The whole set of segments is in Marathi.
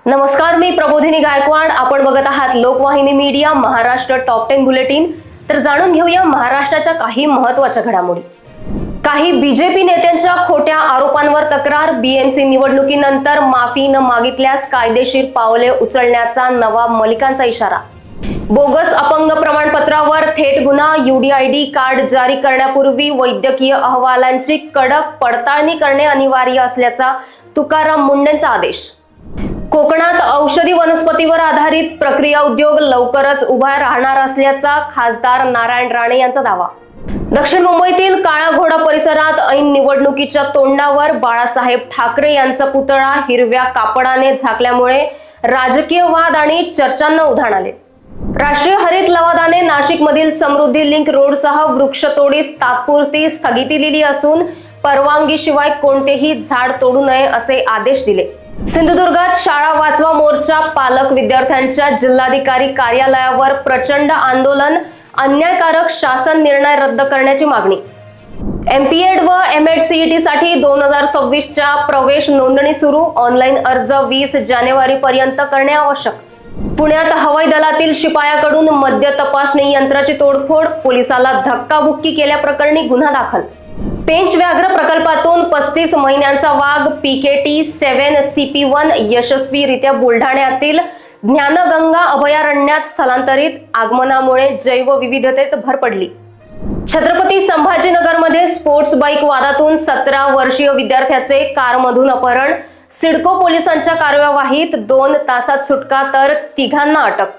नमस्कार, मी प्रबोधिनी गायकवाड. आपण बघत आहात लोकवाहिनी मीडिया महाराष्ट्र टॉप 10 बुलेटिन. तर जाणून घेऊया महाराष्ट्राच्या काही महत्त्वाच्या घडामोडी. काही बीजेपी नेत्यांच्या खोट्या आरोपांवर तक्रार. बीएमसी निवडणुकीनंतर माफी न मागितल्यास कायदेशीर पावले उचलण्याचा नवाब मलिकांचा इशारा. बोगस अपंग प्रमाणपत्रावर थेट गुन्हा. यूडीआयडी कार्ड जारी करण्यापूर्वी वैद्यकीय अहवालांची कडक पडताळणी करणे अनिवार्य असल्याचा तुकाराम मुंडेंचा आदेश. कोकणात औषधी वनस्पतीवर आधारित प्रक्रिया उद्योग लवकरच उभा राहणार असल्याचा खासदार नारायण राणे यांचा दावा. दक्षिण मुंबईतील काळा घोडा परिसरात ऐन निवडणुकीच्या तोंडावर बाळासाहेब ठाकरे यांचा पुतळा हिरव्या कापडाने झाकल्यामुळे राजकीय वाद आणि चर्चांना उधाण आले. राष्ट्रीय हरित लवादाने नाशिकमधील समृद्धी लिंक रोडसह वृक्षतोडीस तात्पुरती स्थगिती दिली असून परवानगीशिवाय कोणतेही झाड तोडू नये असे आदेश दिले. सिंधुदुर्गात शाळा वाचवा मोर्चा. पालक विद्यार्थ्यांच्या जिल्हाधिकारी कार्यालयावर प्रचंड आंदोलन. अन्यायकारक शासन निर्णय रद्द करण्याची मागणी. एमपीएड व एमएड सीईटी साठी 2026च्या प्रवेश नोंदणी सुरू. ऑनलाईन अर्ज 20 जानेवारी पर्यंत करणे आवश्यक. पुण्यात हवाई दलातील शिपायाकडून मद्य तपासणी यंत्राची तोडफोड. पोलिसाला धक्काबुक्की केल्याप्रकरणी गुन्हा दाखल. पेंच व्याघ्र प्रकल्पातून 35 महिन्यांचा वाघ PKT 7 CP1 यशस्वीरित्या बुलढाण्यातील ज्ञानगंगा अभयारण्यात स्थलांतरित. आगमनामुळे जैवविविधतेत भर पडली. छत्रपती संभाजीनगरमध्ये स्पोर्ट्स बाईक वादातून 17 वर्षीय विद्यार्थ्याचे कारमधून अपहरण. सिडको पोलिसांच्या कार्यवाहीत 2 तासात सुटका तर तिघांना अटक.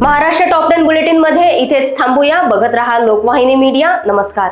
महाराष्ट्र टॉप 10 बुलेटिन मध्ये इथेच थांबूया. बघत रहा लोकवाहिनी मीडिया. नमस्कार.